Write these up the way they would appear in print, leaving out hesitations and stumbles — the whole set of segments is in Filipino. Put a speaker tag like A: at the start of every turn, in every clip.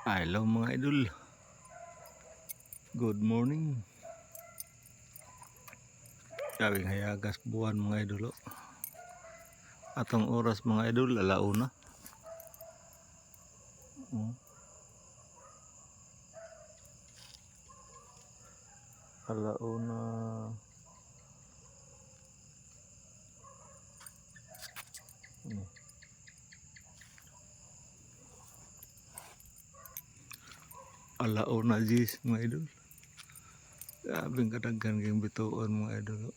A: Hello mga idol, good morning. Gawing hayagas buwan mga idol. Atong oras mga idol, alauna. Alauna. Alauna jis mga idol. Gabing kadaghan kayong bituon mga idol.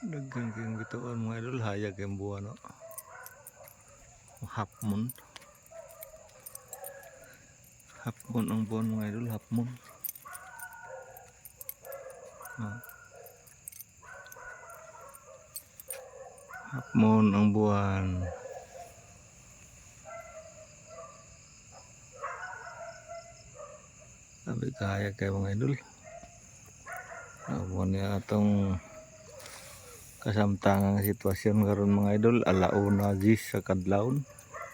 A: Daghan kayong bituon mga idol, hayag kayong buwan. Hapmon. Hapmon ang buwan mga idol, hapmon. Hapmon ang buwan. Sabi kahayag kayo mga idol. Buwan niya atong kasamtangang sitwasyon karon mga idol, alauna jis sa kadlawon.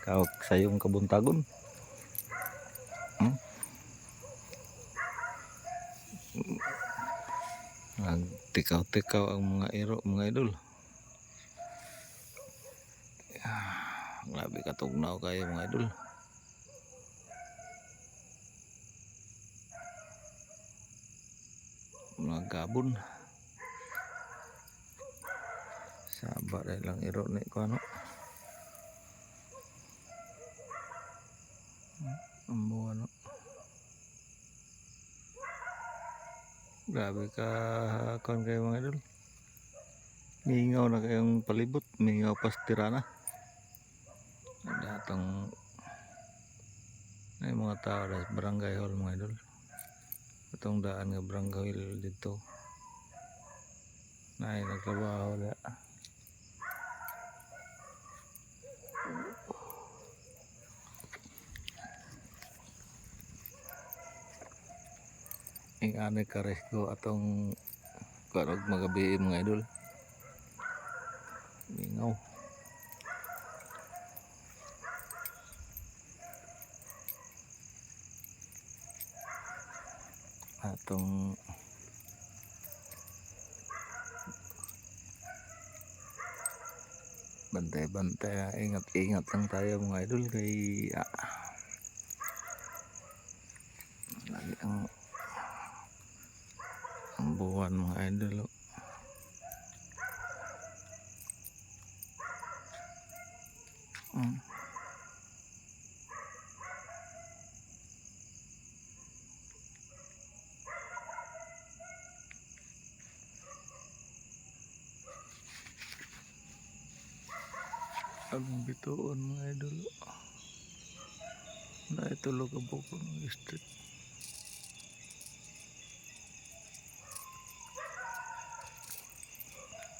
A: Kawak sayong kabuntagon. Nagtikaw-tikaw ang mga iro mga idol. Grabe katugnaw kayo mga idol. Mga gabon. Saba dahil lang iro ni ko ano. Ambo ano. Grabe ka kon kayo mga idol. Mingaw na kayong palibot, mingaw pas tirana. Datang ay mga tao sa barangay hall mga idol. Itong daan nga barangay hall dito. Nay nagtrabaho na. Ingane ka resgo atong karog magabi mga idol. Mingaw. Atong bantay-bantay, ingat-ingat lang tayo mga idol kay lagi ang buwan mga idol. Ang bituon mga idol. Naitulog ang buko ng street.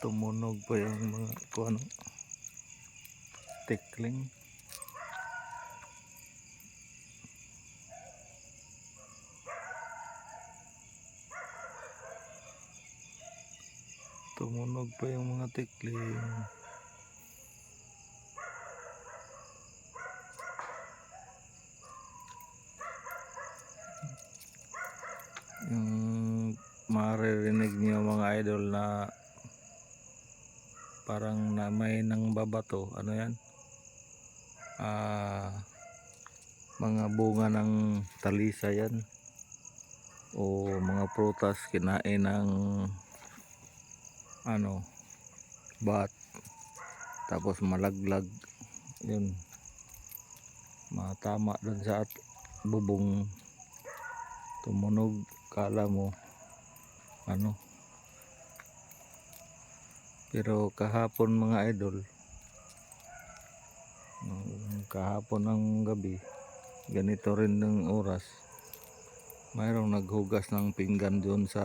A: Tumunog pa yung mga kuano tikling. Tumunog pa yung mga tikling. Yung maririnig niyo mga idol na parang na may nang babato, ano yan, mga bunga ng talisa yan o mga prutas kinain ng ano bat, tapos malaglag yun, matama dun sa bubong, tumunog, kala mo ano. Pero kahapon mga idol, kahapon ng gabi, ganito rin ng oras, mayroong naghugas ng pinggan doon sa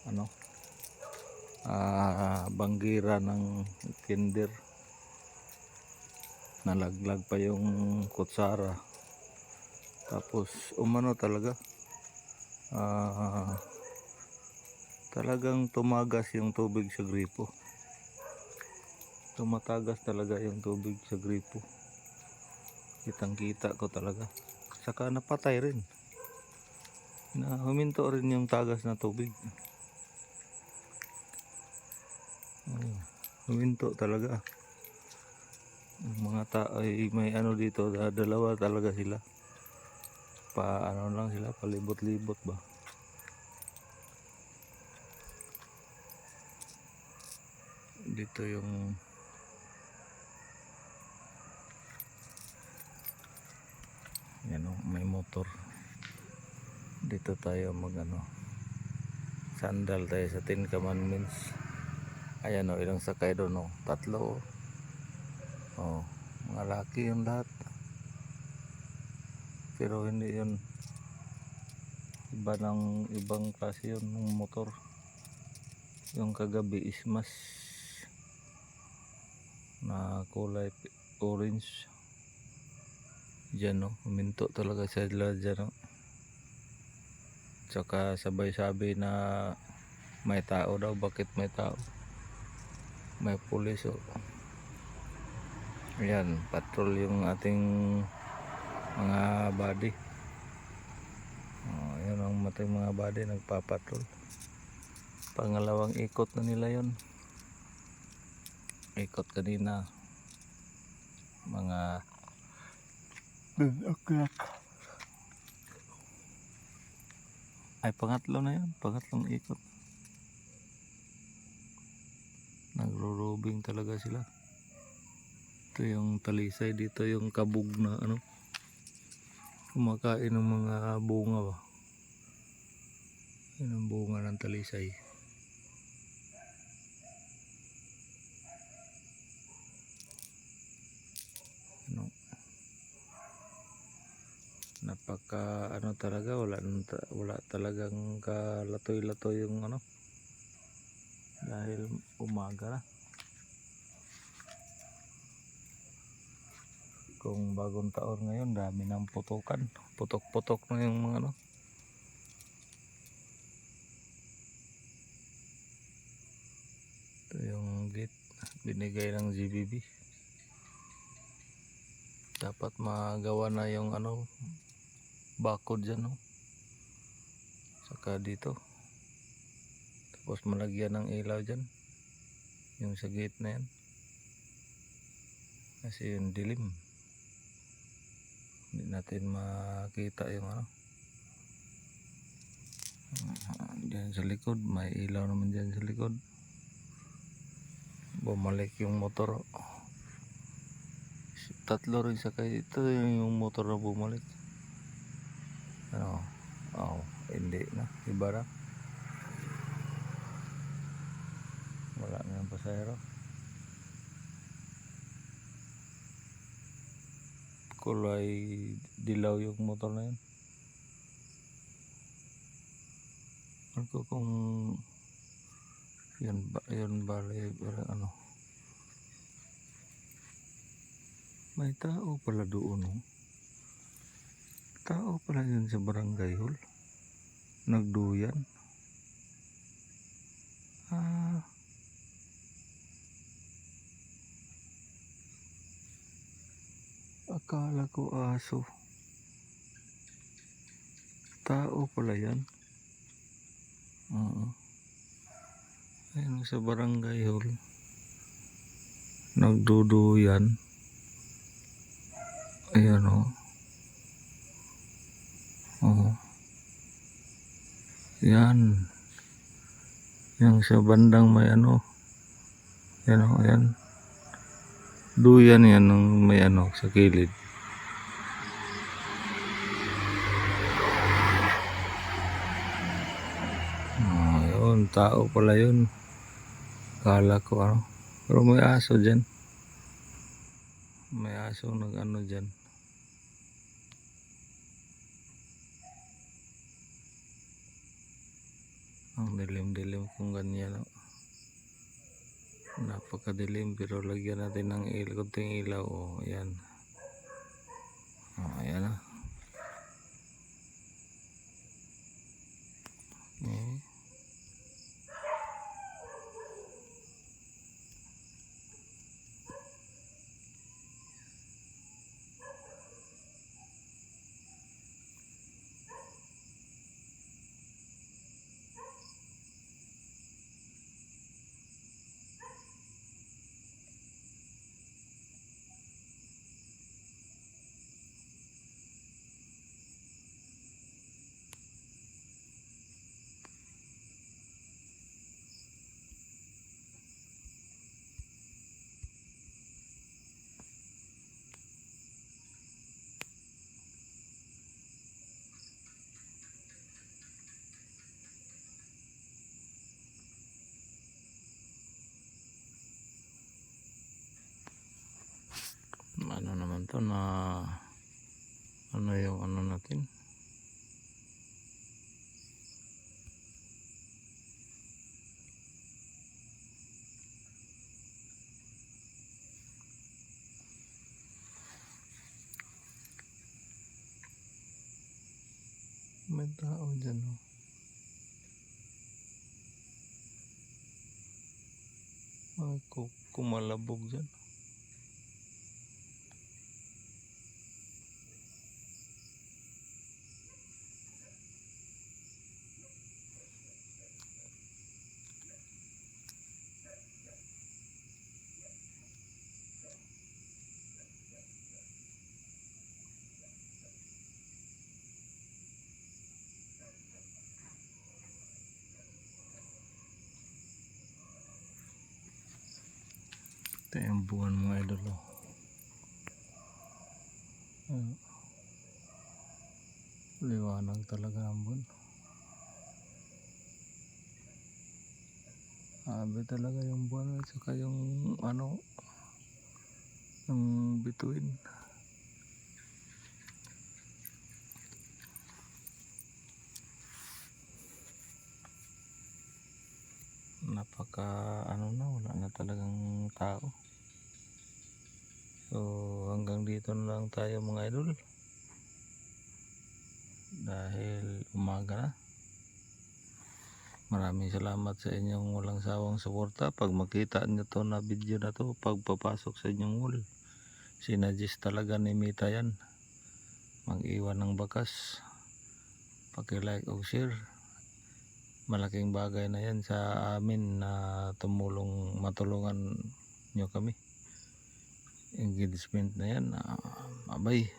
A: ano, banggira ng kinder. Nalaglag pa yung kutsara, tapos umano talaga, Talagang tumagas yung tubig sa gripo. Tumatagas talaga yung tubig sa gripo. Kitang kita ko talaga. Saka napatay rin. Na huminto rin yung tagas na tubig. Huminto talaga. Yung mga tao ay may ano dito, dalawa talaga sila. Ano lang sila, palibot-libot ba. Dito yung yan o, may motor. Dito tayo sandal tayo sa 10 commandments. Ayan o, ilang sakay doon o, 3 o. Oh, mga laki yung lahat. Pero hindi yun, ibang klase yun ng motor. Yung kagabi is mas na kulay orange. Diyan o, huminto talaga sila dyan o. Tsaka sabay sabi na may tao daw. Bakit may tao? May pulis o. Ayan, patrol yung ating mga body. Ayan ang ating mga body, nagpapatrol. Pangalawang ikot na nila yon. Ikot kanina mga 10 o'clock. Ay, pangatlo na yun, pangatlong ikot. Nagro-robing talaga sila. Ito yung talisay, dito yung kabug na kumakain ng mga bunga ba. Yan ang bunga ng talisay. Napaka talaga, wala talagang kalatoy-latoy yung dahil umaga na. Kung bagong taon ngayon, dami ng putukan, putok-putok na yung mga ito yung gate binigay ng GBB. Dapat magawa na yung bakod dyan saka dito, tapos malagyan ng ilaw dyan yung sa gate na yan, kasi yung dilim, hindi natin makita yung dyan sa likod. May ilaw naman dyan sa likod. Bumalik yung motor. 3 rin sakay dito, yung motor na bumalik. Hindi na, iba na. Wala na yung pasahero. Kulay dilaw yung motor na yun. Ano kung yun bale may tao pala doon tao pala yun sa barangay hall, nagduyan. Akala ko aso, tao pala yan. Ayun sa barangay hall, nagduduyan. Ayan o. Yan. Yung sa bandang may yan o. Yan. Duyan yan ng may sa kilid. Yun, tao pala yun. Kala ko pero may aso dyan. May aso dyan. Ang dilim-dilim kung ganyan napakadilim, pero lagyan natin ng konting ilaw. Ayan. Ayan ano naman to na ano yung ano natin. May tao dyan, oh. Ay, kumalabog dyan. Ito yung buwan mga idol, oh. Liwanag talaga ang buwan. Sabi talaga yung buwan at saka yung ano, yung bituin. Napaka ano na, wala na talagang tao. So hanggang dito na lang tayo mga idol. Dahil umaga na. Maraming salamat sa inyong walang sawang suporta. Pag makita nyo to na video na to, pagpapasok sa inyong wall, sinadjust talaga ni Mita yan. Mag-iwan ng bakas. Paki-like o share. Malaking bagay na yan sa amin na matulungan nyo kami. Engagement na yan. Abay.